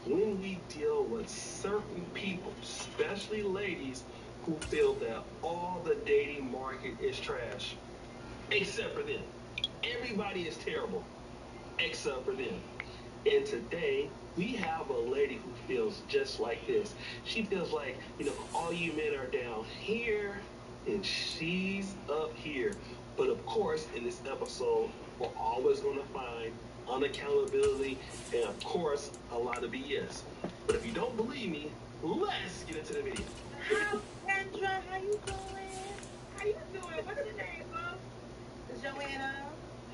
when we deal with certain people, especially ladies, who feel that all the dating market is trash, except for them. Everybody is terrible, except for them. And today, we have a lady who feels just like this. She feels like, all you men are down here, and she's up here. But of course, in this episode, we're always going to find unaccountability and, of course, a lot of BS. But if you don't believe me, let's get into the video. Hi, Kendra. How you doing? How you doing? What's your name, boo? Joanna.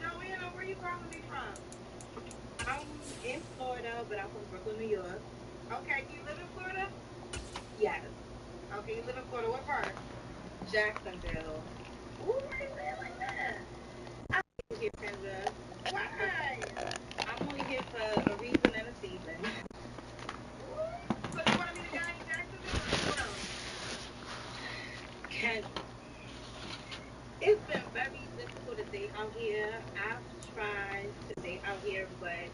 Joanna, where you calling me from? I'm in Florida, but I'm from Brooklyn, New York. Okay, do you live in Florida? Yes. Okay, you live in Florida. What part? Jacksonville. Ooh, why you live like that? I live here, Kendra. Why? I'm only here for a reason and a season. So you want to meet a guy in Jacksonville? Kendra, it's been very difficult to date out here. I've tried to date out here, but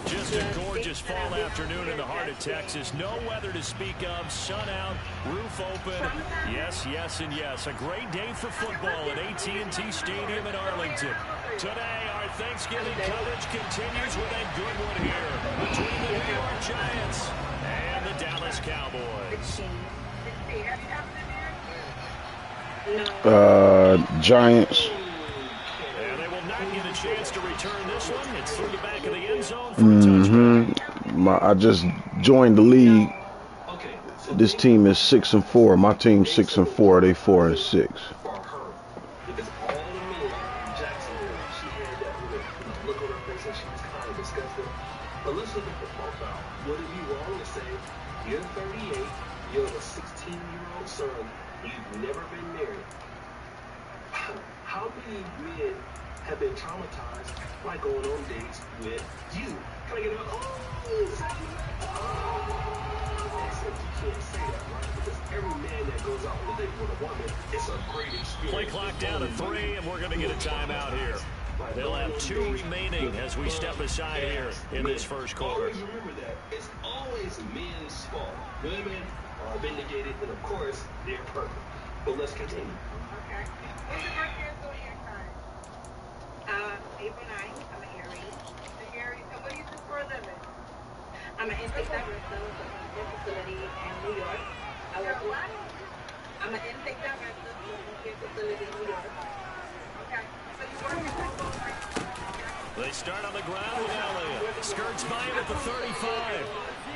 just a gorgeous fall afternoon in the heart of Texas. No weather to speak of. Sun out, roof open. Yes, yes, and yes. A great day for football at AT&T Stadium in Arlington. Today, our Thanksgiving coverage continues with a good one here between the New York Giants and the Dallas Cowboys. Giants. And they will not get a chance to return this one. It's through the back of the end zone for a touchdown. I just joined the league. This team is 6-4. My team's 6-4. They 4-6. But let's look at the profile. Would it be wrong to say you're 38, you have a 16-year-old son, you've never been married? How many men have been traumatized by going on dates with you? Can I get a except you can't say that, right? Because every man that goes out on a date with a woman, it's a great experience. Play clock down to 3, and we're going to get a timeout here. They'll have 2 remaining as we step aside here in this first quarter. Always remember that. It's always men's fault. Women are vindicated, and of course, they're perfect. But let's continue. Okay. What's your birthday and zodiac sign? April 9th. I'm an Aries. An Aries. And what do you do for a living? I'm an intake director for a healthcare facility in New York. I'm an intake director for a healthcare facility in New York. Okay. So you work in They start on the ground with Elliott. Skirts by him at the 35.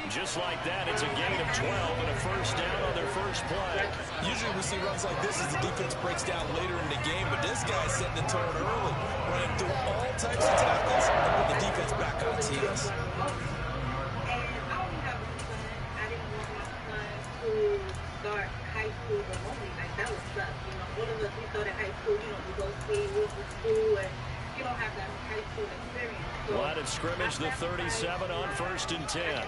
Just like that, it's a gain of 12 and a first down on their first play. Usually we see runs like this as the defense breaks down later in the game, but this guy's setting the tone early, running through all types of tackles, and put the defense back on its heels. And I only have one son. I didn't want my son to start high school remotely. Like, that would suck. All of us, we started high school, we go to school, and you don't have that high school experience. So line of scrimmage, the 37 on 1st and 10.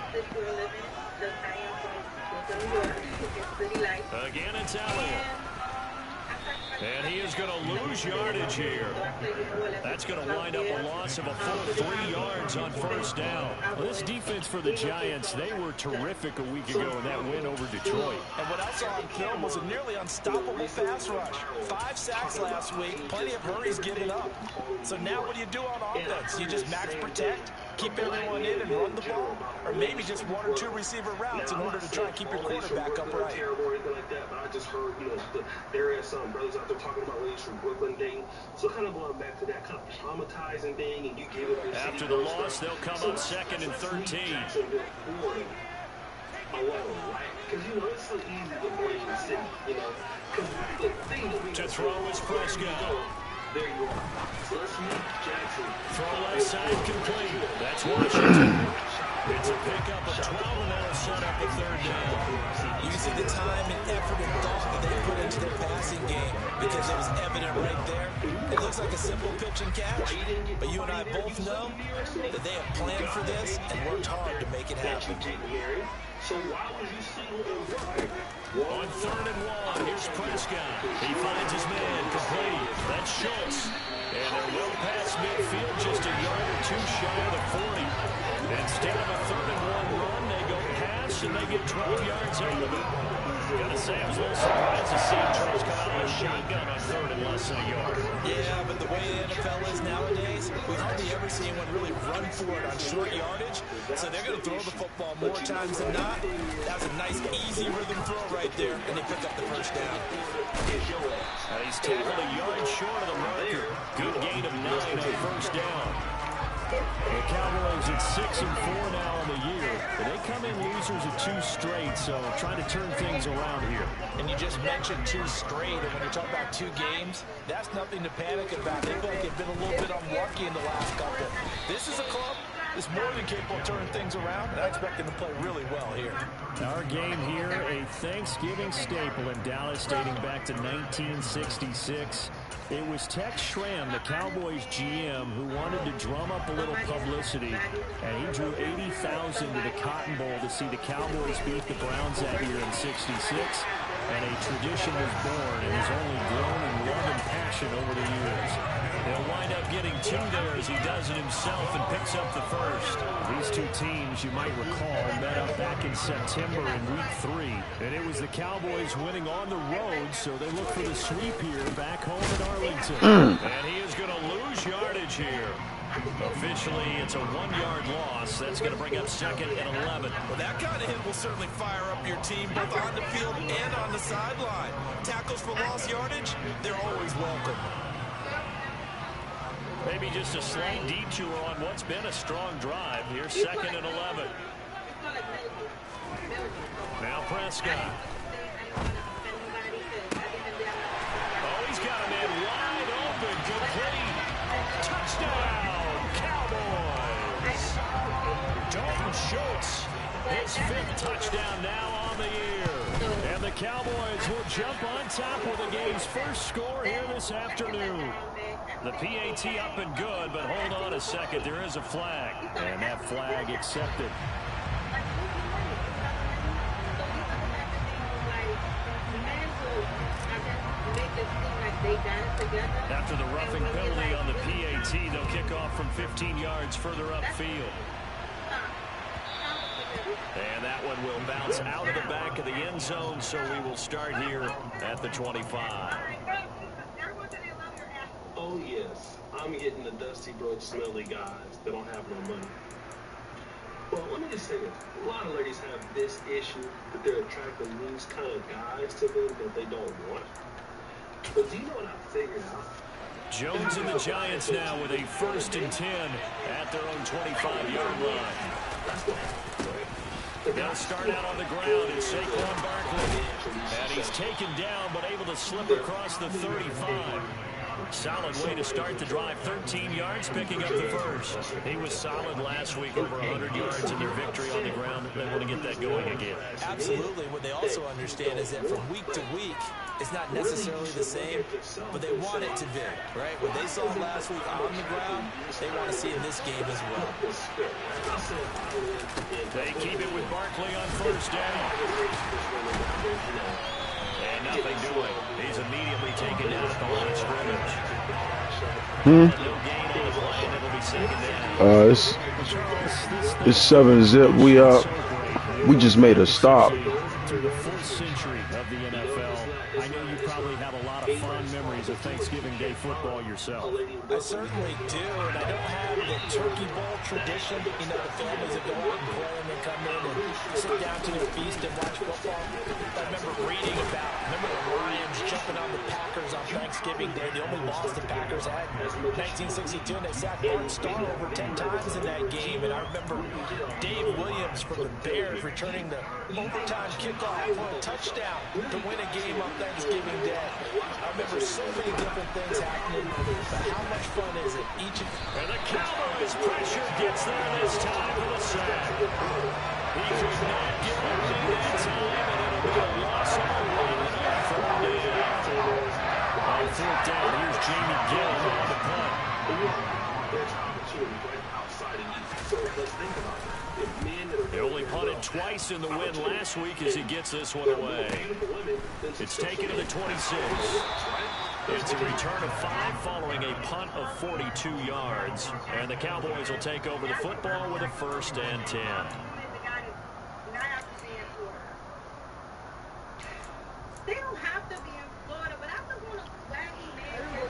Again, it's Elliott. And he is going to lose yardage here. That's going to wind up a loss of a full 3 yards on first down. Well, this defense for the Giants, they were terrific a week ago in that win over Detroit. And what I saw on film was a nearly unstoppable pass rush. 5 sacks last week, plenty of hurries given up. So now what do you do on offense? You just max protect, keep everyone in and run the ball? Or maybe just 1 or 2 receiver routes in order to try and keep your quarterback upright? I just heard, there are some brothers out there talking about ladies from Brooklyn dating. So kind of going back to that kind of traumatizing thing, and you give it after the loss, they'll come up 2nd and 13. Because, it's so easy to blame the city, To throw is Prescott. There you go. So let's meet Jackson. Throw left side complete. That's Washington. It's a pickup of 12, and that'll set up the 3rd down. You can see the time and effort and thought that they put into their passing game because it was evident right there. It looks like a simple pitch and catch, but you and I both know that they have planned for this and worked hard to make it happen. So why was you single and wide? On 3rd and 1, here's Prescott. He finds his man complete. That's Schultz. And they're well past midfield, just a yard or 2 shy of the 40. Instead of a 3rd and 1 run, they go close, and they get 12 yards out of it. Gotta say, I was a little surprised to see Charles come out with a shotgun on 3rd and less than a yard. Yeah, but the way the NFL is nowadays, we hardly ever see anyone really run for it on short yardage. So they're going to throw the football more times than not. That was a nice, easy rhythm throw right there, and they pick up the first down. He's tackled a yard short of the marker. Good gain of 9 on first down. The Cowboys at 6-4 now on the year. But they come in losers of 2 straight, so trying to turn things around here. And you just mentioned 2 straight, and when you talk about 2 games, that's nothing to panic about. They feel like they've been a little bit unlucky in the last couple. This is a club that's more than capable of turning things around, and I expect them to play really well here. Our game here, a Thanksgiving staple in Dallas dating back to 1966. It was Tex Schramm, the Cowboys GM, who wanted to drum up a little publicity, and he drew 80,000 to the Cotton Bowl to see the Cowboys beat the Browns that year in '66, and a tradition was born and has only grown in love and passion over the years. He'll wind up getting 2 there as he does it himself and picks up the first. These 2 teams, you might recall, met up back in September in Week 3. And it was the Cowboys winning on the road, so they look for the sweep here back home in Arlington. And he is going to lose yardage here. Officially, it's a 1-yard loss. That's going to bring up 2nd and 11. Well, that kind of hit will certainly fire up your team both on the field and on the sideline. Tackles for lost yardage, they're always welcome. Maybe just a slight detour on what's been a strong drive. Here's 2nd and 11. Now Prescott. Oh, he's got a man wide open. Complete. Touchdown, Cowboys. Dalton Schultz, his 5th touchdown now on the year. And the Cowboys will jump on top with the game's first score here this afternoon. The PAT up and good, but hold on a second. There is a flag, and that flag accepted. After the roughing penalty on the PAT, they'll kick off from 15 yards further upfield. And that one will bounce out of the back of the end zone, so we will start here at the 25. Oh, yes. I'm getting the Dusty Broach smelly guys that don't have no money. Well, let me just say this. A lot of ladies have this issue that they're attracting these kind of guys to them that they don't want. But do you know what I figured out? Jones and the Giants now with a 1st and 10 at their own 25-yard line. They'll start out on the ground. It's Saquon Barkley. And he's taken down but able to slip across the 35. Solid way to start the drive. 13 yards, picking up the first. He was solid last week, over 100 yards in their victory on the ground. They want to get that going again. Absolutely. What they also understand is that from week to week, it's not necessarily the same, but they want it to be, right? What they saw last week on the ground, they want to see in this game as well. They keep it with Barkley on first down. And nothing doing. He's immediately taken down at the line of scrimmage. No gain on the play, and it'll be 2nd down. It's 7-zip. We just made a stop. Through the 4th century of the NFL, I know you probably have a lot of fond memories of Thanksgiving Day football yourself. I certainly do, and I don't have the turkey bowl tradition. You know, the families that go out and play and they come in and sit down to their feast and watch football. I remember reading about, the Lions jumping on the Packers on Thanksgiving Day. The only loss the Packers had in 1962, and they sacked Bart Starr over 10 times in that game. And I remember Dave Williams from the Bears returning the overtime kickoff for a touchdown to win a game on Thanksgiving Day. I remember so many different things happening, but how much fun is it? And the Cowboys pressure gets there this time for the sack. He could not get it that time, and it'll be a loss of 11 on 4th down. On 4th down, here's Jamie Gill on the punt. There's opportunity right outside of you. So let's think about it. He only punted twice in the win last week as he gets this one away. It's taken to the 26. It's a return of 5 following a punt of 42 yards. And the Cowboys will take over the football with a 1st and 10.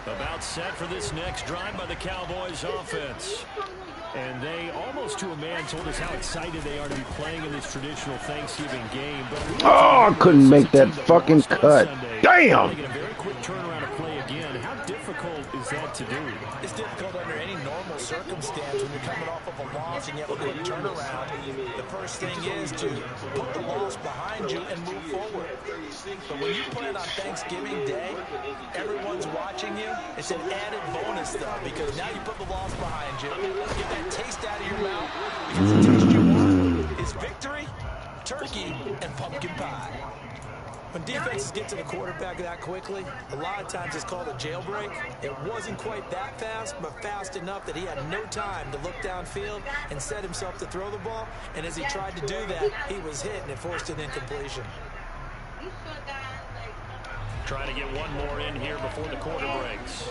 About set for this next drive by the Cowboys offense. And they, almost to a man, told us how excited they are to be playing in this traditional Thanksgiving game. But oh, I couldn't make that fucking cut. Damn! They get a very quick turnaround to play again. How difficult is that to do? It's difficult under any normal circumstance when you're coming off of a loss and you have a quick turnaround. The first thing is to put the loss behind you and move forward. But when you play it on Thanksgiving Day, everyone's watching you. It's an added bonus, though, because now you put the loss behind you. Get that taste out of your mouth, because the taste you want is victory, turkey, and pumpkin pie. When defenses get to the quarterback that quickly, a lot of times it's called a jailbreak. It wasn't quite that fast, but fast enough that he had no time to look downfield and set himself to throw the ball. And as he tried to do that, he was hit and it forced an incompletion. Trying to get one more in here before the quarter breaks.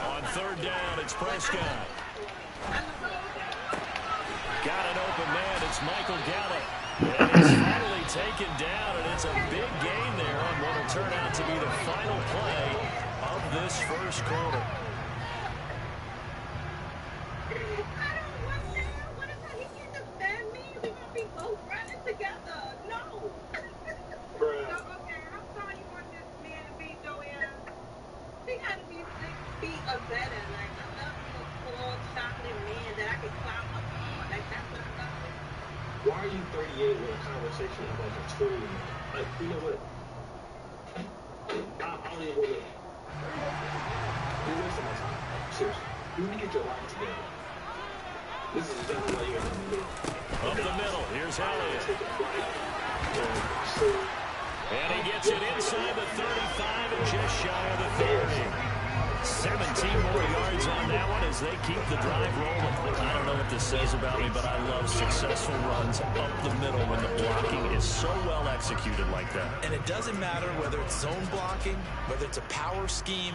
On third down, it's Prescott. Got an open man. It's Michael Gallup. And he's finally taken down, and it's a big gain there on what will turn out to be the final play of this first quarter. What if he can defend me? We're going to be both running together. No. So, okay, how tall you want this man to be, Joanne? He got to be 6 feet or better. Like, I love a tall, chocolate man that I can climb up on. Like, that's what I love. Why are you 38 with a conversation about a 20-year-old? Like, you know what? I don't even want to. You're wasting my time. Seriously. You need to get your life together. This is exactly why you're in the middle. Up the middle. Here's Elliott. And he gets it inside the 35 and just shy of the 30. 17 more yards on that one as they keep the drive rolling. I don't know what this says about me, but I love successful runs up the middle when the blocking is so well executed like that. And it doesn't matter whether it's zone blocking, whether it's a power scheme.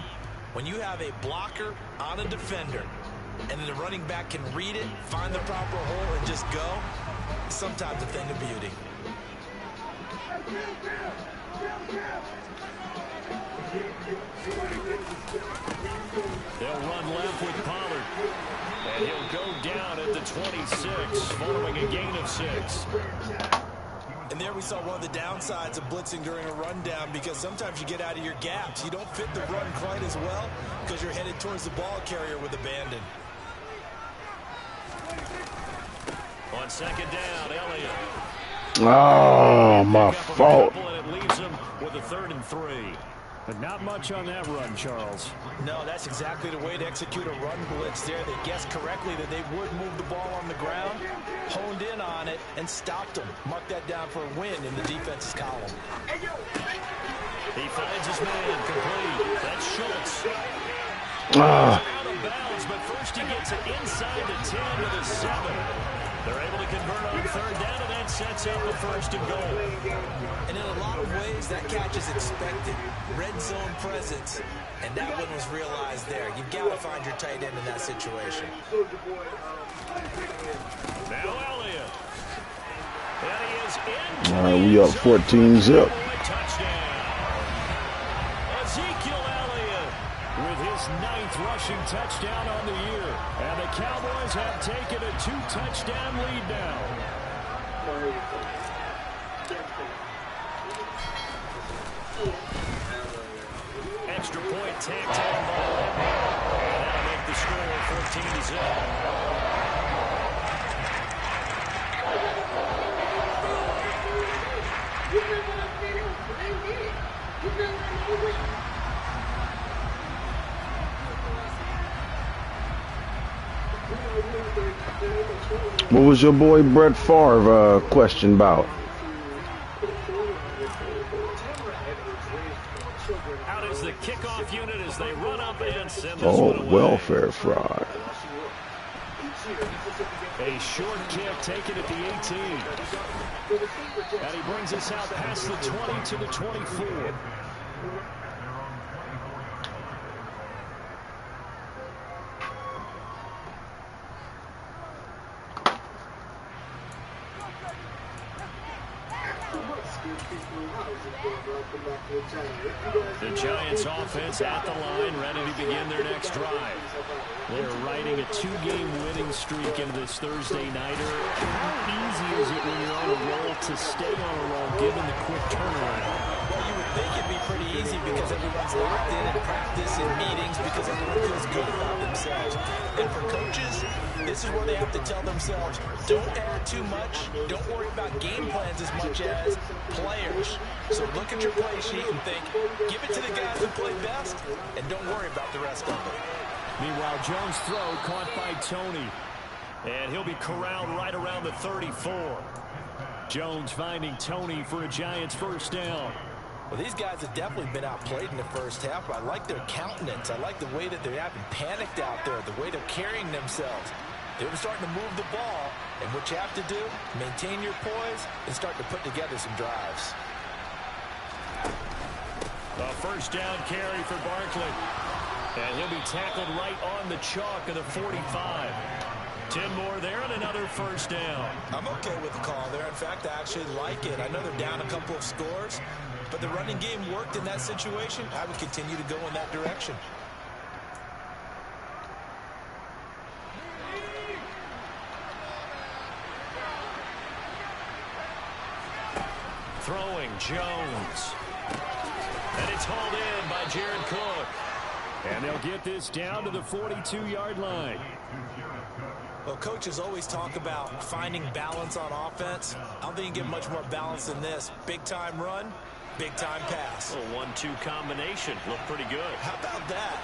When you have a blocker on a defender and then the running back can read it, find the proper hole, and just go, it's sometimes a thing of beauty. They'll run left with Pollard. And he'll go down at the 26, following a gain of 6. And there we saw one of the downsides of blitzing during a rundown, because sometimes you get out of your gaps. You don't fit the run quite as well because you're headed towards the ball carrier with abandon. On second down, Elliott. Oh, my fault. And it leaves him with a 3rd and 3. But not much on that run, Charles. No, that's exactly the way to execute a run blitz there. They guessed correctly that they would move the ball on the ground, honed in on it, and stopped them. Mark that down for a win in the defense's column. He finds his man complete. That's Schultz. Ah. Out of bounds, but first he gets it inside the 10 with a 7. They're able to convert on 3rd down, and that sets up a 1st and goal. And in a lot of ways, that catch is expected. Red zone presence, and that one was realized there. You've got to find your tight end in that situation. Now Elliott. And he is in. All right, we up 14-0. Touchdown. Ezekiel Elliott with his 9th rushing touchdown on the year. And the Cowboys have taken a 2-touchdown lead now. Extra point, tag ball. And that'll make the score 14-0. What was your boy Brett Favre question about? Out is the kickoff unit as they run up and send this Oh, one away. welfare fraud. A short kick taken at the 18. And he brings us out past the 20 to the 24. The Giants offense at the line, ready to begin their next drive. They're riding a 2-game winning streak into this Thursday nighter. How easy is it when you're on a roll to stay on a roll given the quick turnaround? Well, you would think it'd be pretty easy because everyone's locked in practice and meetings because everyone feels good about themselves. And for coaches, this is where they have to tell themselves, don't add too much. Don't worry about game plans as much as players. So look at your play sheet and think, give it to the guys who play best, and don't worry about the rest of it. Meanwhile, Jones' throw caught by Tony. And he'll be corralled right around the 34. Jones finding Tony for a Giants first down. Well, these guys have definitely been outplayed in the first half. I like their countenance. I like the way that they haven't panicked out there, the way they're carrying themselves. They're starting to move the ball, and what you have to do, maintain your poise and start to put together some drives. A first down carry for Barkley. And he'll be tackled right on the chalk of the 45. 10 more there and another first down. I'm okay with the call there. In fact, I actually like it. I know they're down a couple of scores, but the running game worked in that situation. I would continue to go in that direction. Throwing Jones. And it's hauled in by Jared Cook. And they'll get this down to the 42-yard line. Well, coaches always talk about finding balance on offense. I don't think you get much more balance than this. Big-time run, big-time pass. A 1-2 combination. Looked pretty good. How about that?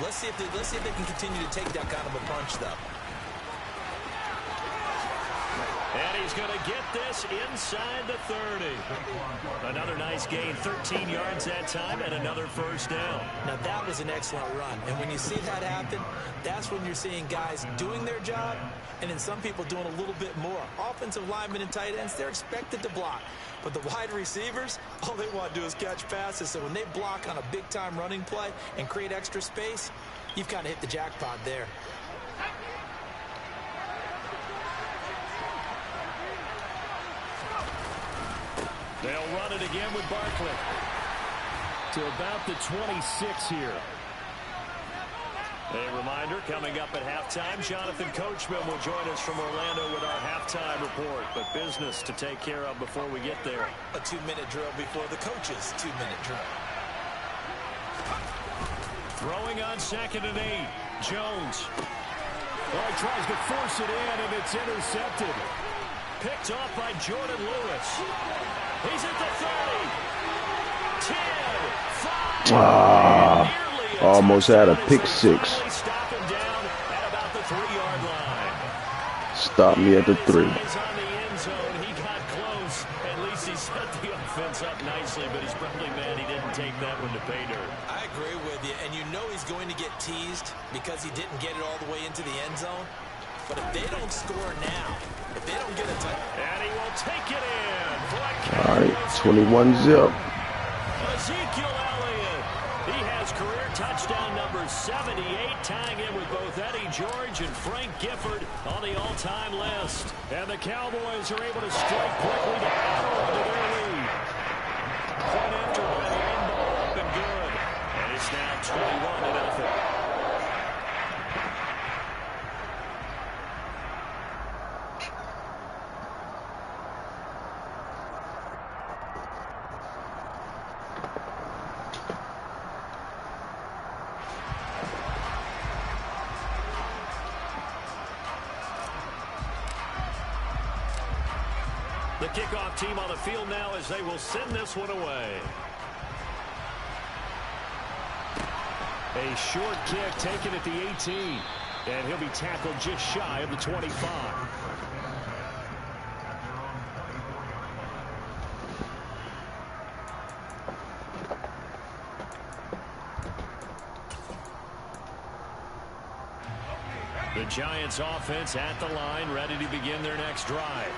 Let's see if they can continue to take that kind of a punch, though. And he's going to get this inside the 30. Another nice gain, 13 yards that time, and another first down. Now, that was an excellent run. And when you see that happen, that's when you're seeing guys doing their job and then some people doing a little bit more. Offensive linemen and tight ends, they're expected to block. But the wide receivers, all they want to do is catch passes. So when they block on a big-time running play and create extra space, you've kind of hit the jackpot there. They'll run it again with Barkley to about the 26 here. A reminder, coming up at halftime, Jonathan Coachman will join us from Orlando with our halftime report. But business to take care of before we get there. A 2-minute drill before the coach's 2-minute drill. Throwing on 2nd and 8. Jones. Well, he tries to force it in, and it's intercepted. Picked off by Jordan Lewis. He's at the 30. 10, 5. Almost had a pick six. Stop him down at about the 3-yard line. Stop me at the 3. He's on the end zone. He got close. At least he set the offense up nicely, but he's probably mad he didn't take that one to pay dirt. I agree with you, and you know he's going to get teased because he didn't get it all the way into the end zone. But if they don't score now, if they don't get a touchdown. And he will take it in. All right, 21 zip. Ezekiel Elliott. He has career touchdown number 78, tying in with both Eddie George and Frank Gifford on the all-time list. And the Cowboys are able to strike quickly to add on to their lead. Point after by the end ball up and good. And it's now 21-0. The kickoff team on the field now as they will send this one away. A short kick taken at the 18. And he'll be tackled just shy of the 25. The Giants offense at the line, ready to begin their next drive.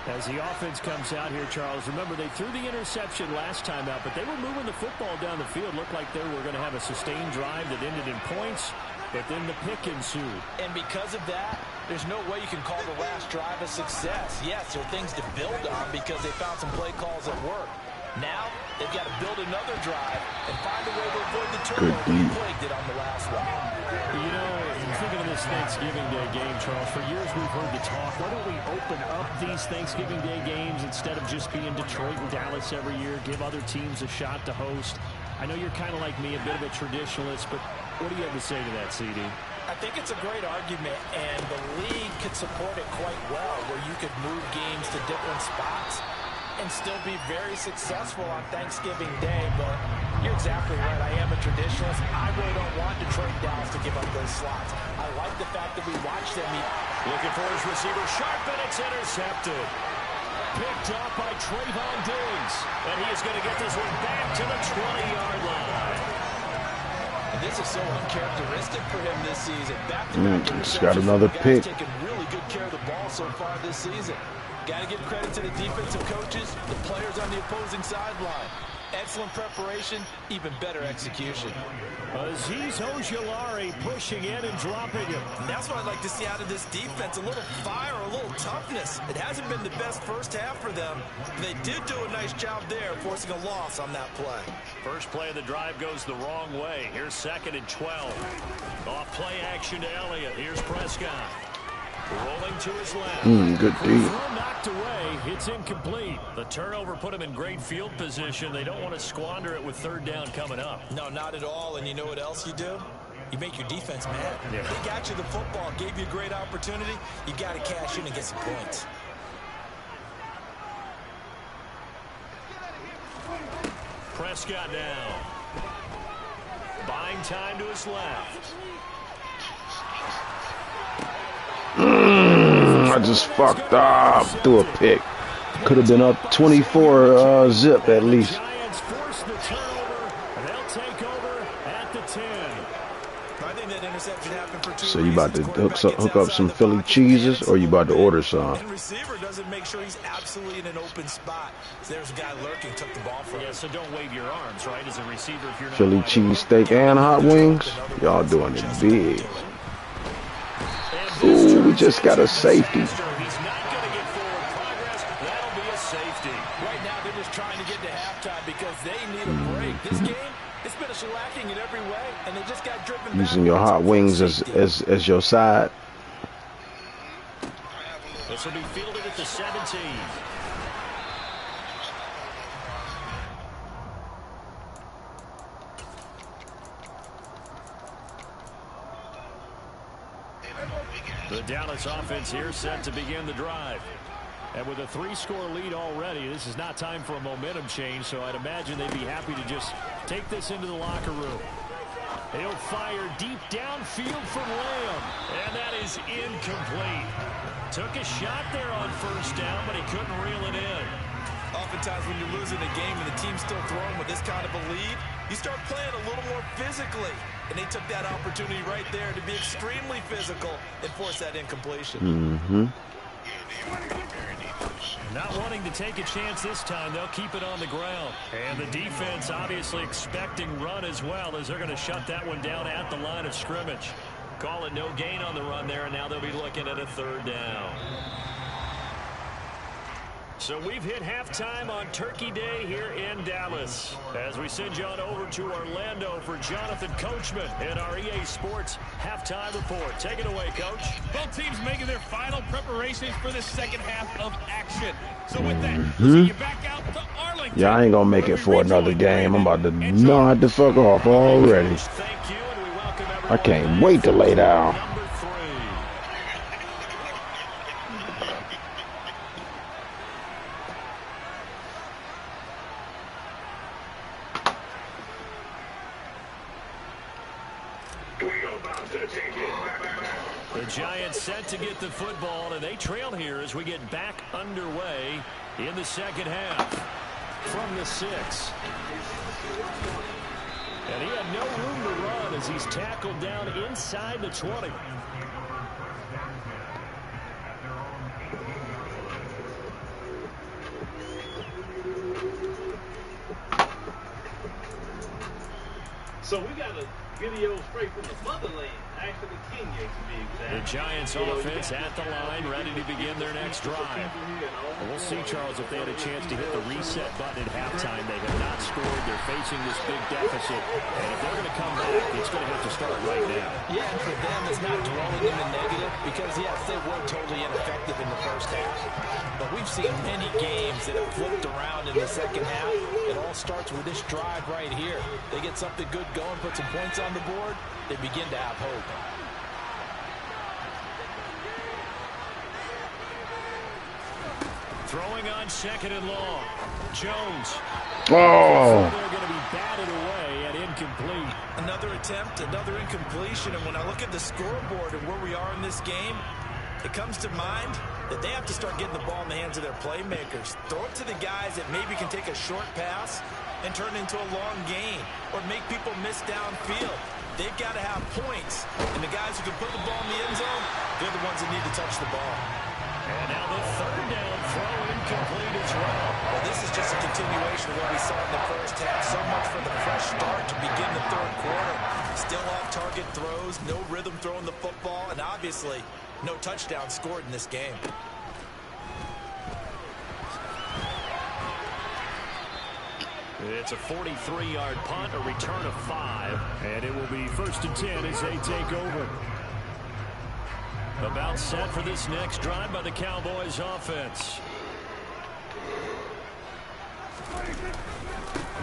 As the offense comes out here, Charles, remember they threw the interception last time out, but they were moving the football down the field. Looked like they were going to have a sustained drive that ended in points. but then the pick ensued. And because of that, there's no way you can call the last drive a success. Yes, there are things to build on because they found some play calls that work. Now, they've got to build another drive and find a way to avoid the turnover that plagued it on the last one. You know, thinking of this Thanksgiving Day game, Charles, for years we've heard the talk, why don't we open up these Thanksgiving Day games instead of just being Detroit and Dallas every year, give other teams a shot to host? I know you're kind of like me, a bit of a traditionalist, but what do you have to say to that, CD? I think it's a great argument, and the league could support it quite well, where you could move games to different spots and still be very successful on Thanksgiving Day. But you're exactly right. I am a traditionalist. I really don't want Detroit and Dallas to give up those slots. I like the fact that we watch them meet. Looking for his receiver, sharp, and it's intercepted. Picked up by Trayvon Diggs. And he is going to get this one back to the 20-yard line. And this is so uncharacteristic for him this season. He's got another pick. Taking really good care of the ball so far this season. Got to give credit to the defensive coaches, the players on the opposing sideline. Excellent preparation, even better execution. Azeez Ojulari pushing in and dropping it. And that's what I'd like to see out of this defense, a little fire, a little toughness. It hasn't been the best first half for them. They did do a nice job there, forcing a loss on that play. First play of the drive goes the wrong way. Here's 2nd and 12. Off play action to Elliott. Here's Prescott. Rolling to his left. Good D. Knocked away. It's incomplete. The turnover put him in great field position. They don't want to squander it with 3rd down coming up. No, not at all. And you know what else you do? You make your defense mad. Yeah. They got you the football, gave you a great opportunity. You got to cash in and get some points. Prescott down. Buying time to his left. I just fucked up. Threw a pick. Could have been up 24 zip at least. Giants force the turnover. They'll take over at the 10. I think that interception happened for 2 So you about to reasons. hook up some Philly cheeses, or you about to order some? And receiver doesn't make sure he's absolutely in an open spot. So there's a guy lurking, took the ball from him. Yeah, so don't wave your arms, right, as a receiver if you're not. Philly cheesesteak and hot wings. Y'all doing it big. Ooh, we just got a safety. He's not going to get forward progress. That'll be a safety. Right now, they're just trying to get to halftime because they need a break. This game, it's been a shellacking in every way, and they just got driven Using back. your hot wings as your side. This will be fielded at the 17. The Dallas offense here set to begin the drive. And with a 3-score lead already, this is not time for a momentum change, so I'd imagine they'd be happy to just take this into the locker room. He'll fire deep downfield from Lamb, and that is incomplete. Took a shot there on 1st down, but he couldn't reel it in. Oftentimes when you're losing a game and the team's still throwing with this kind of a lead, you start playing a little more physically. And they took that opportunity right there to be extremely physical and force that incompletion. Not wanting to take a chance this time, they'll keep it on the ground. And the defense obviously expecting run as well, as they're going to shut that one down at the line of scrimmage. Call it no gain on the run there, and now they'll be looking at a 3rd down. So we've hit halftime on Turkey Day here in Dallas. As we send you on over to Orlando for Jonathan Coachman in our EA Sports Halftime Report. Take it away, Coach. Both teams making their final preparations for the 2nd half of action. So with that, see you back out to Arlington. Yeah, I ain't gonna make it for another game. I'm about to nod the fuck off already. Thank you, and we welcome everyone. I can't wait to lay down. Number 3. The Giants set to get the football, and they trail here as we get back underway in the 2nd half. From the 6. And he had no room to run as he's tackled down inside the 20. So we got a video straight from the motherland. Actually, 10 years to be exact. The Giants offense at the line, ready to begin their next drive. We'll see, Charles, if they had a chance to hit the reset button at halftime. They have not scored. They're facing this big deficit. And if they're going to come back, it's going to have to start right now. Yeah, and for them, it's not dwelling in the negative because, yes, they were totally ineffective in the first half. But we've seen many games that have flipped around in the second half. It all starts with this drive right here. They get something good going, put some points on the board, they begin to have hope. Throwing on second and long. Jones. Oh. They're going to be batted away and incomplete. Another attempt, another incompletion. And when I look at the scoreboard and where we are in this game, it comes to mind that they have to start getting the ball in the hands of their playmakers. Throw it to the guys that maybe can take a short pass and turn it into a long gain or make people miss downfield. They've got to have points. And the guys who can put the ball in the end zone, they're the ones that need to touch the ball. And now the third down throw incomplete as well. Well, this is just a continuation of what we saw in the first half. So much for the fresh start to begin the third quarter. Still off-target throws, no rhythm throwing the football, and obviously no touchdown scored in this game. It's a 43-yard punt, a return of 5, and it will be 1st and 10 as they take over. About set for this next drive by the Cowboys offense.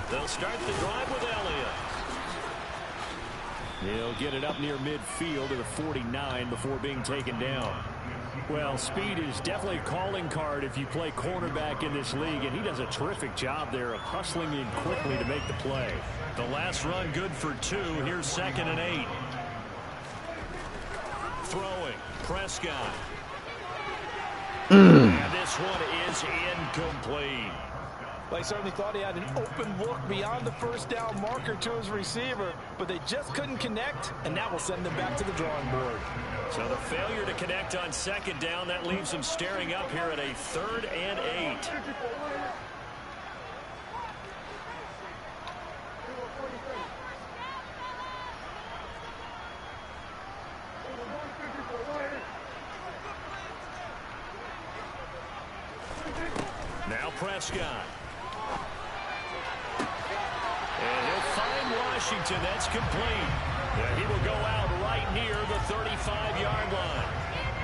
They'll start the drive with Elliott. He'll get it up near midfield to the 49 before being taken down. Well, speed is definitely a calling card if you play cornerback in this league, and he does a terrific job there of hustling in quickly to make the play. The last run good for 2. Here's 2nd and 8. Throwing. Prescott. And this one is incomplete. Well, he certainly thought he had an open look beyond the first down marker to his receiver, but they just couldn't connect, and that will send them back to the drawing board. So the failure to connect on 2nd down, that leaves them staring up here at a 3rd and 8. Now Prescott. And he'll find Washington. That's complete. Yeah, he will go out right near the 35-yard line.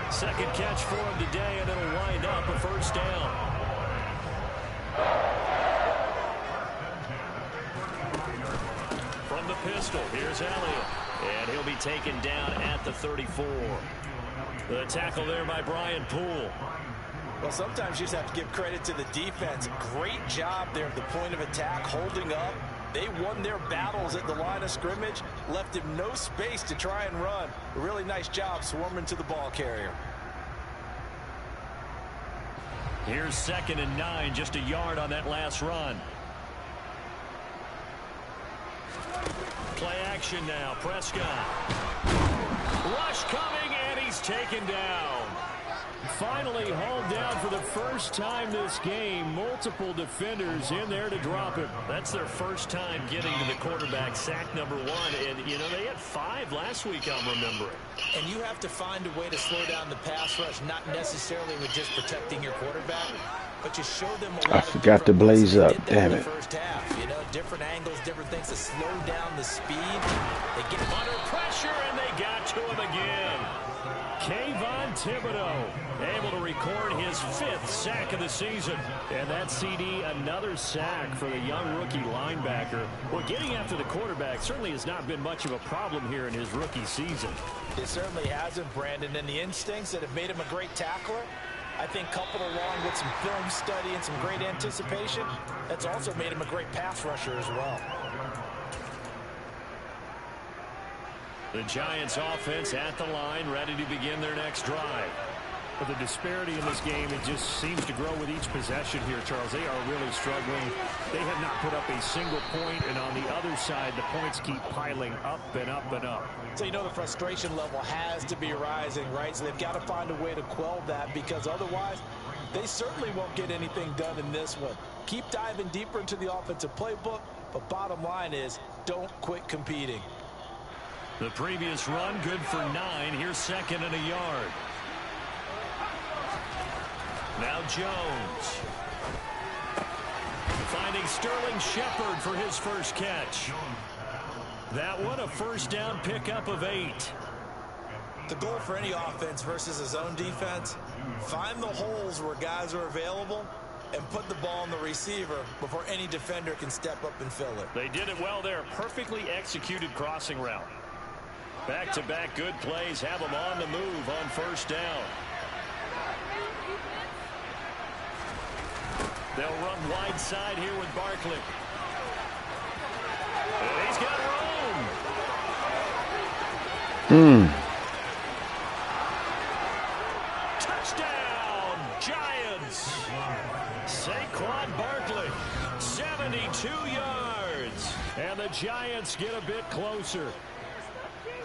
2nd catch for him today, and it'll wind up a 1st down. From the pistol, here's Elliott. And he'll be taken down at the 34. The tackle there by Brian Poole. Well, sometimes you just have to give credit to the defense. Great job there at the point of attack, holding up. They won their battles at the line of scrimmage, left him no space to try and run. A really nice job swarming to the ball carrier. Here's 2nd and 9, just a yard on that last run. Play action now, Prescott. Rush coming, and he's taken down. Finally hauled down for the first time this game. Multiple defenders in there to drop him. That's their first time getting to the quarterback, sack number 1. And, you know, they had 5 last week, I'm remembering. And you have to find a way to slow down the pass rush, not necessarily with just protecting your quarterback, but you show them a lot I forgot to blaze up. Damn it. First half, you know, different angles, different things to slow down the speed. They get under pressure, and they got to him again. Kayvon Thibodeau able to record his 5th sack of the season. And that CD, another sack for the young rookie linebacker. Well, getting after the quarterback certainly has not been much of a problem here in his rookie season. It certainly hasn't, Brandon. And the instincts that have made him a great tackler, I think coupled along with some film study and some great anticipation, that's also made him a great pass rusher as well. The Giants offense at the line, ready to begin their next drive. But the disparity in this game, it just seems to grow with each possession here, Charles. They are really struggling. They have not put up a single point, and on the other side, the points keep piling up and up and up. So you know the frustration level has to be rising, right? So they've got to find a way to quell that, because otherwise they certainly won't get anything done in this one. Keep diving deeper into the offensive playbook, but bottom line is don't quit competing. The previous run good for 9. Here's second and a yard. Now Jones. Finding Sterling Shepard for his first catch. That one a first down pickup of 8. The goal for any offense versus a zone defense, find the holes where guys are available and put the ball on the receiver before any defender can step up and fill it. They did it well there. Perfectly executed crossing route. Back-to-back good plays have them on the move on first down. They'll run wide side here with Barkley. And he's got room. Touchdown, Giants. Saquon Barkley, 72 yards. And the Giants get a bit closer.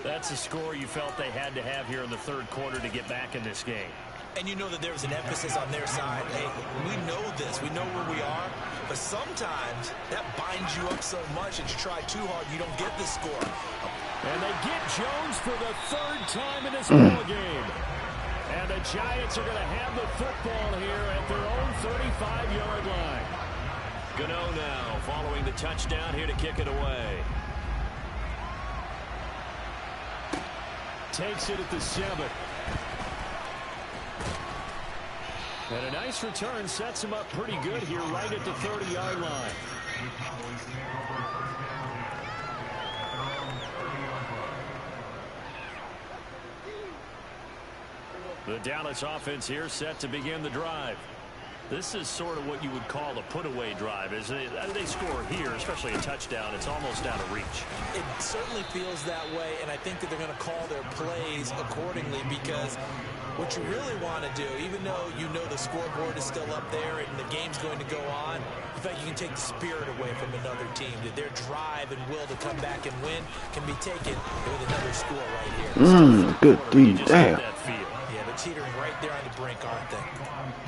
That's a score you felt they had to have here in the third quarter to get back in this game. And you know that there's an emphasis on their side. Hey, we know this. We know where we are. But sometimes that binds you up so much that you try too hard, you don't get the score. And they get Jones for the third time in this ball game. And the Giants are going to have the football here at their own 35-yard line. Gano now following the touchdown here to kick it away. Takes it at the 7. And a nice return sets him up pretty good here right at the 30-yard line. The Dallas offense here set to begin the drive. This is sort of what you would call a put-away drive. As they score here, especially a touchdown, it's almost out of reach. It certainly feels that way, and I think that they're going to call their plays accordingly because what you really want to do, even though you know the scoreboard is still up there and the game's going to go on, in fact, you can take the spirit away from another team. That their drive and will to come back and win can be taken with another score right here. Good D, damn. Yeah, they're teetering right there on the brink, aren't they?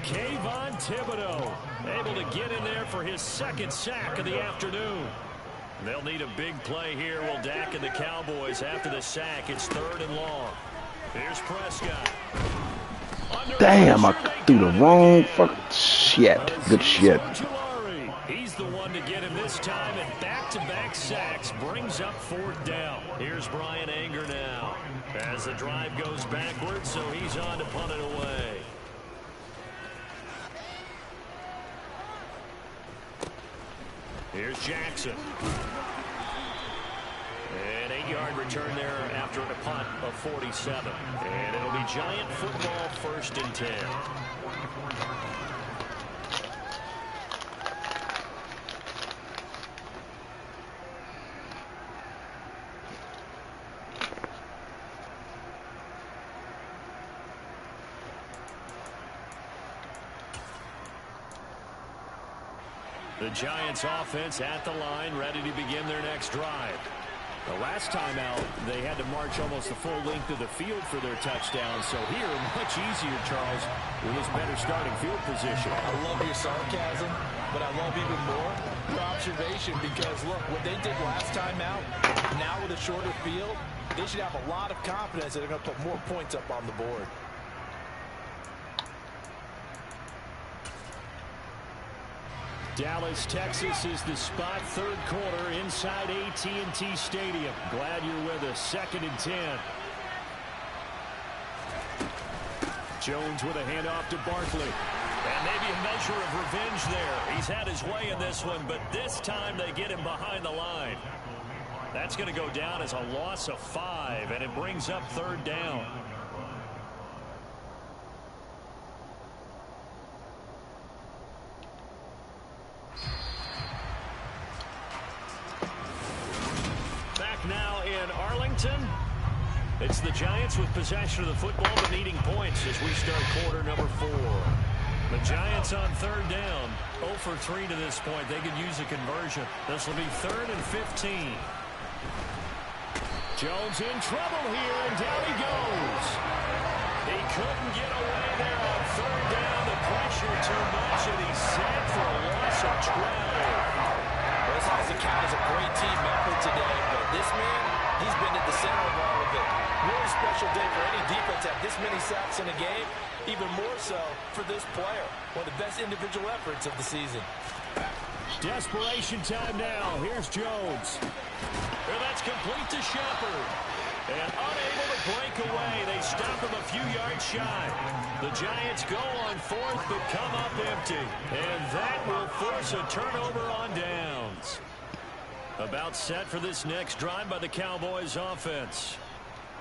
Kayvon Thibodeau able to get in there for his second sack of the afternoon. They'll need a big play here. Will Dak and the Cowboys after the sack. It's 3rd and long. Here's Prescott. Damn, I threw the wrong fucking shit. Good shit. He's the one to get him this time, and back-to-back sacks brings up 4th down. Here's Brian Anger now as the drive goes backwards, so he's on to punt it away. Here's Jackson. An 8-yard return there after a punt of 47. And it'll be Giant football 1st and 10. The Giants offense at the line, ready to begin their next drive. The last time out, they had to march almost the full length of the field for their touchdown. So here, much easier, Charles, with his better starting field position. I love your sarcasm, but I love even more your observation because, look, what they did last time out, now with a shorter field, they should have a lot of confidence that they're going to put more points up on the board. Dallas, Texas is the spot, 3rd quarter inside AT&T Stadium. Glad you're with us. 2nd and 10. Jones with a handoff to Barkley. And maybe a measure of revenge there. He's had his way in this one, but this time they get him behind the line. That's going to go down as a loss of 5, and it brings up 3rd down. Now in Arlington, it's the Giants with possession of the football but needing points as we start quarter number 4. The Giants on 3rd down, 0 for 3 to this point. They could use a conversion. This will be 3rd and 15. Jones in trouble here, and down he goes. He couldn't get away there on 3rd down. The pressure too much, and he's set for a loss of 12. This has to count as a great team effort today, but this man, he's been at the center of this many sacks in a game, even more so for this player. One of the best individual efforts of the season. Desperation time now. Here's Jones. And that's complete to Shepard. And unable to break away. They stop him a few yards shy. The Giants go on fourth, but come up empty. And that will force a turnover on downs. About set for this next drive by the Cowboys offense.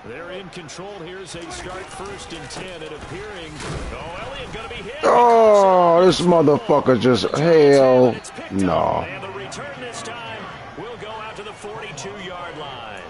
They're in control here as they start 1st and 10 and appearing. Oh, Elliott going to be hit. Oh, this motherfucker just, hell no. And the return this time will go out to the 42-yard line.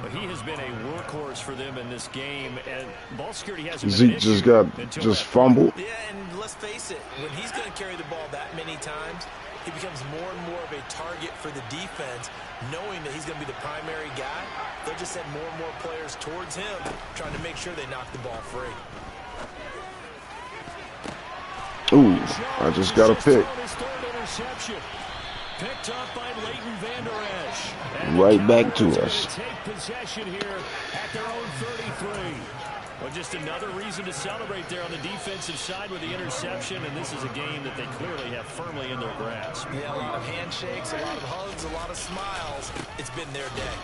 But he has been a workhorse for them in this game, and ball security hasn't been an issue. Zeke just fumbled. Yeah, and let's face it, when he's going to carry the ball that many times, he becomes more and more of a target for the defense, knowing that he's going to be the primary guy. They'll just send more and more players towards him, trying to make sure they knock the ball free. Ooh, I just got a pick. Picked up by Leighton Vander Esch. Right back to us. Take possession here at their own 33. Well, just another reason to celebrate there on the defensive side with the interception, and this is a game that they clearly have firmly in their grasp. Yeah, a lot of handshakes, a lot of hugs, a lot of smiles. It's been their day.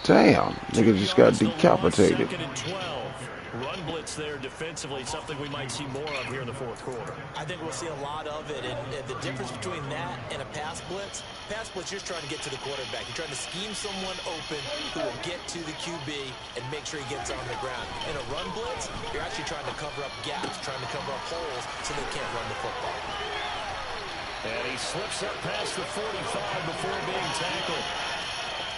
Damn, nigga just got decapitated. 2nd and 12. Run blitz there defensively, something we might see more of here in the 4th quarter. I think we'll see a lot of it, and the difference between that and a pass blitz, you're trying to get to the quarterback. You're trying to scheme someone open who will get to the QB and make sure he gets on the ground. In a run blitz, you're actually trying to cover up gaps, trying to cover up holes so they can't run the football. And he slips up past the 45 before being tackled.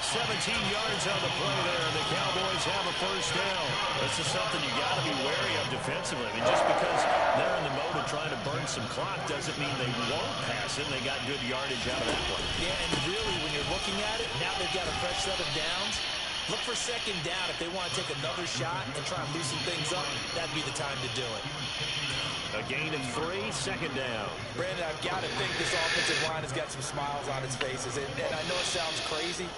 17 yards on the play there, and the Cowboys have a 1st down. This is something you got to be wary of defensively. I mean, just because they're in the mode of trying to burn some clock doesn't mean they won't pass it. They got good yardage out of that one. Yeah, and really, when you're looking at it, now they've got a fresh set of downs. Look for 2nd down. If they want to take another shot and try and loosen things up, that'd be the time to do it. A gain of 3, 2nd down. Brandon, I've got to think this offensive line has got some smiles on its faces. And I know it sounds crazy,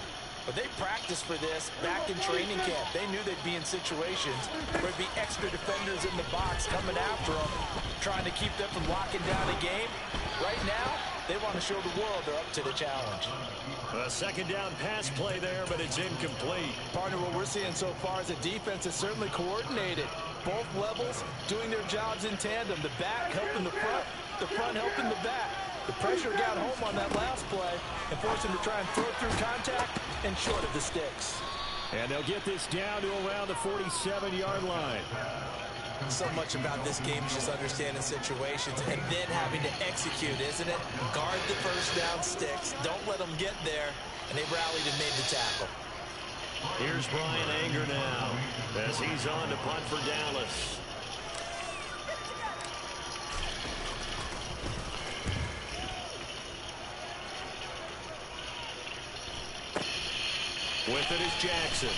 but they practiced for this back in training camp. They knew they'd be in situations where there'd be extra defenders in the box coming after them, trying to keep them from locking down a game. Right now, they want to show the world they're up to the challenge. A 2nd down pass play there, but it's incomplete. Partner, what we're seeing so far is a defense that's certainly coordinated. Both levels doing their jobs in tandem. The back helping the front helping the back. The pressure got home on that last play and forced him to try and throw through contact and short of the sticks. And they'll get this down to around the 47-yard line. So much about this game is just understanding situations and then having to execute, isn't it? Guard the 1st down sticks. Don't let them get there. And they rallied and made the tackle. Here's Brian Anger now as he's on to punt for Dallas. With it is Jackson.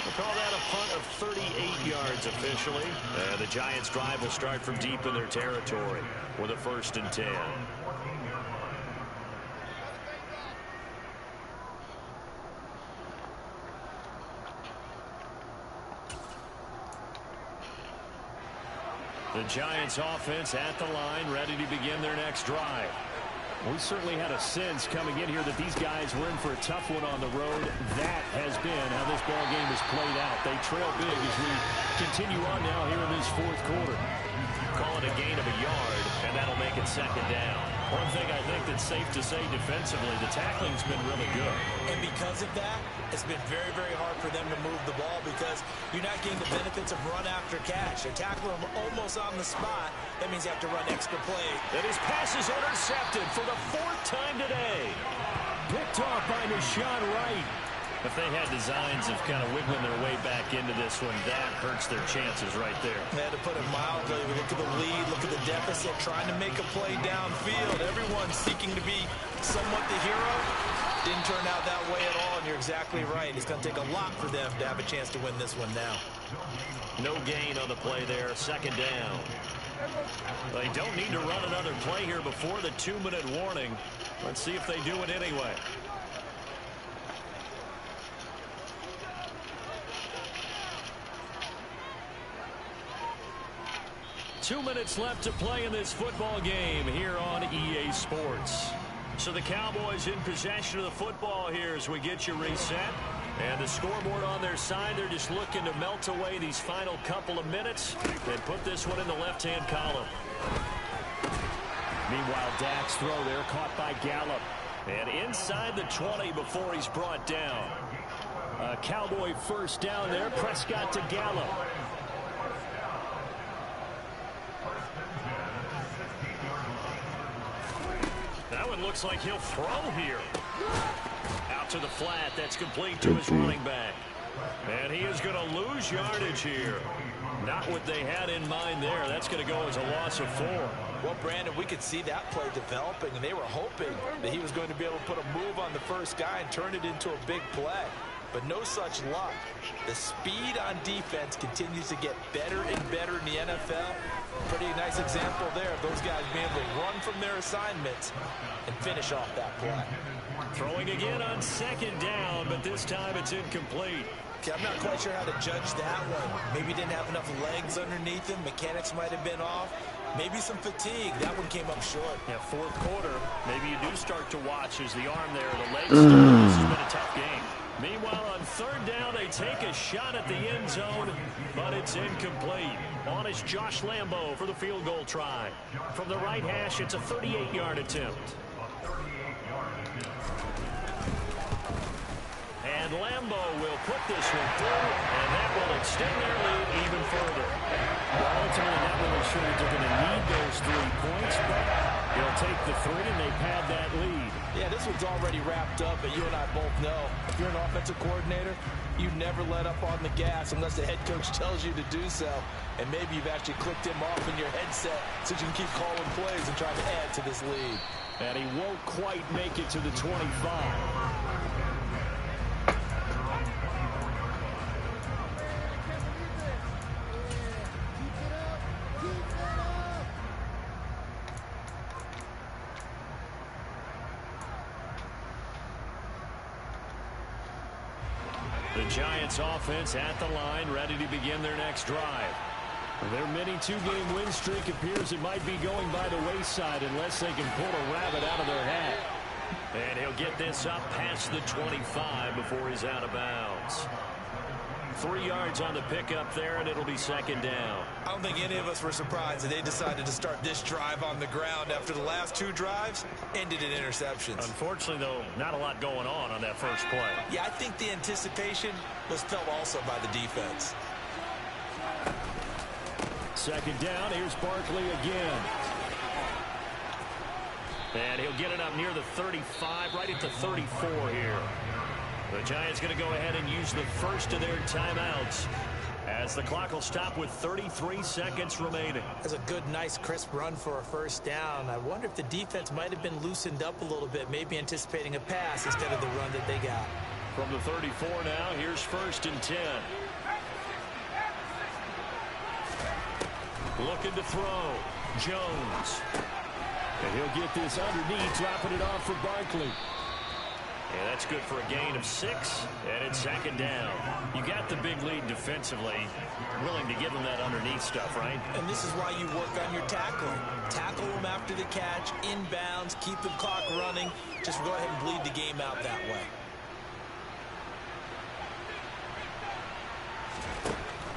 We'll call that a punt of 38 yards officially. The Giants' drive will start from deep in their territory with a 1st and 10. The Giants' offense at the line, ready to begin their next drive. We certainly had a sense coming in here that these guys were in for a tough one on the road. That has been how this ball game has played out. They trail big as we continue on now here in this 4th quarter. Call it a gain of a yard, and that'll make it 2nd down. One thing I think that's safe to say defensively, the tackling's been really good. And because of that, it's been very, very hard for them to move the ball because you're not getting the benefits of run after catch. They're tackling them almost on the spot. That means you have to run extra plays. And his pass is intercepted for the 4th time today. Picked off by Deshaun Wright. If they had designs of kind of wiggling their way back into this one, that hurts their chances right there. They had to put it mildly. We look at the lead, look at the deficit, trying to make a play downfield. Everyone seeking to be somewhat the hero. Didn't turn out that way at all, and you're exactly right. It's going to take a lot for them to have a chance to win this one now. No gain on the play there, 2nd down. They don't need to run another play here before the 2-minute warning. Let's see if they do it anyway. 2 minutes left to play in this football game here on EA Sports. So the Cowboys in possession of the football here as we get you reset. And the scoreboard on their side, they're just looking to melt away these final couple of minutes and put this one in the left-hand column. Meanwhile, Dak's throw there caught by Gallup. And inside the 20 before he's brought down. A Cowboy first down there. Prescott to Gallup. That one looks like he'll throw here. Out to the flat. That's complete to his running back. And he is going to lose yardage here. Not what they had in mind there. That's going to go as a loss of 4. Well, Brandon, we could see that play developing, and they were hoping that he was going to be able to put a move on the first guy and turn it into a big play. But no such luck. The speed on defense continues to get better and better in the NFL. Pretty nice example there of those guys being able to run from their assignments and finish off that play. Throwing again on second down, but this time it's incomplete. Okay, I'm not quite sure how to judge that one. Maybe he didn't have enough legs underneath him. Mechanics might have been off. Maybe some fatigue. That one came up short. Yeah, fourth quarter, maybe you do start to watch as the arm there, the legs. This has been a tough game. Meanwhile, on third down, they take a shot at the end zone, but it's incomplete. On is Josh Lambo for the field goal try. From the right hash, it's a 38-yard attempt. And Lambo will put this one through, and that will extend their lead even further. Well, ultimately, not really sure that they're going to need those 3 points, but they'll take the 3, and they pad that lead. Yeah, this one's already wrapped up, but you and I both know if you're an offensive coordinator, you never let up on the gas unless the head coach tells you to do so. And maybe you've actually clicked him off in your headset so you can keep calling plays and trying to add to this lead. And he won't quite make it to the 25. The Giants offense at the line, ready to begin their next drive. Their mini 2-game win streak appears it might be going by the wayside unless they can pull a rabbit out of their hat. And he'll get this up past the 25 before he's out of bounds. 3 yards on the pickup there, and it'll be second down. I don't think any of us were surprised that they decided to start this drive on the ground after the last 2 drives ended in interceptions. Unfortunately, though, not a lot going on that first play. Yeah, I think the anticipation was felt also by the defense. Second down, here's Barkley again. And he'll get it up near the 35, right at the 34 here. The Giants going to go ahead and use the first of their timeouts as the clock will stop with 33 seconds remaining. That's a good, nice, crisp run for a first down. I wonder if the defense might have been loosened up a little bit, maybe anticipating a pass instead of the run that they got. From the 34 now, here's first and 10. Looking to throw. Jones. And he'll get this underneath, dropping it off for Barkley. And that's good for a gain of 6, and it's second down. You got the big lead defensively. Willing to give them that underneath stuff, right? And this is why you work on your tackling. Tackle them after the catch, inbounds, keep the clock running. Just go ahead and bleed the game out that way.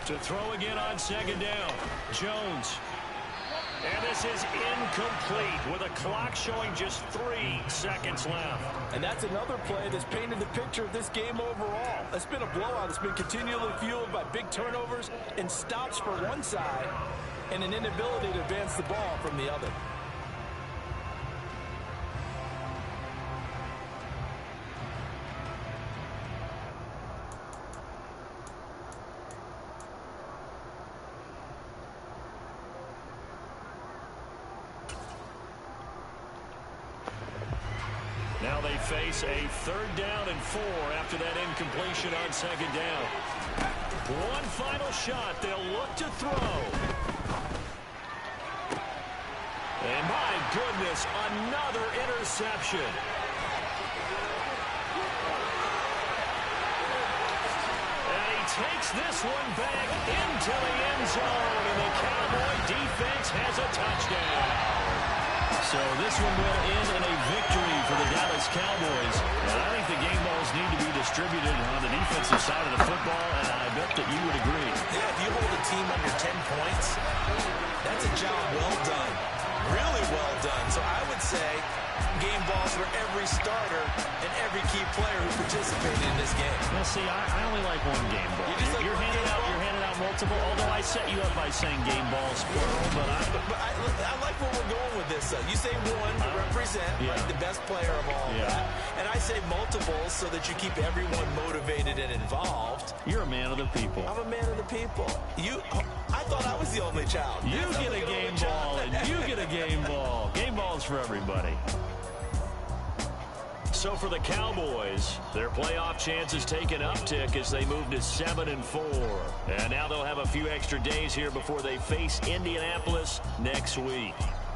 To throw again on second down. Jones. And this is incomplete with a clock showing just 3 seconds left. And that's another play that's painted the picture of this game overall. It's been a blowout. It's been continually fueled by big turnovers and stops for one side and an inability to advance the ball from the other. Now they face a 3rd down and 4 after that incompletion on second down. One final shot. They'll look to throw. And my goodness, another interception. And he takes this one back into the end zone, and the Cowboy defense has a touchdown. So this one will end in a victory for the Dallas Cowboys. And I think the game balls need to be distributed on the defensive side of the football, and I bet that you would agree. Yeah, if you hold a team under 10 points, that's a job well done. Really well done. So I would say game balls for every starter and every key player who participated in this game. Well, see, I only like one game ball. You're handing out multiple, although I set you up by saying game balls plural, but I like where we're going with this. You say one to represent like the best player of all that, and I say multiples so that you keep everyone motivated and involved. You're a man of the people. I'm a man of the people. I thought I was the only child. You get a game ball, and you get a game ball. Game balls for everybody. So for the Cowboys, their playoff chances take an uptick as they move to 7-4. And now they'll have a few extra days here before they face Indianapolis next week.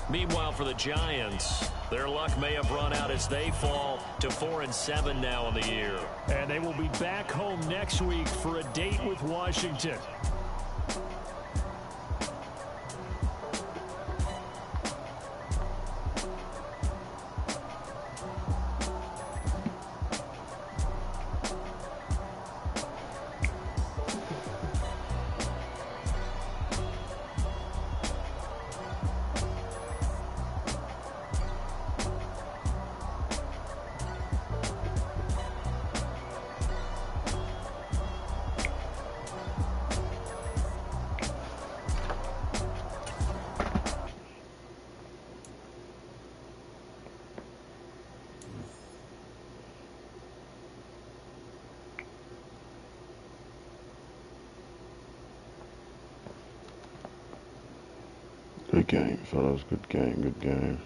Meanwhile, for the Giants, their luck may have run out as they fall to 4-7 now in the year. And they will be back home next week for a date with Washington. Good game, fellas. Good game. Good game.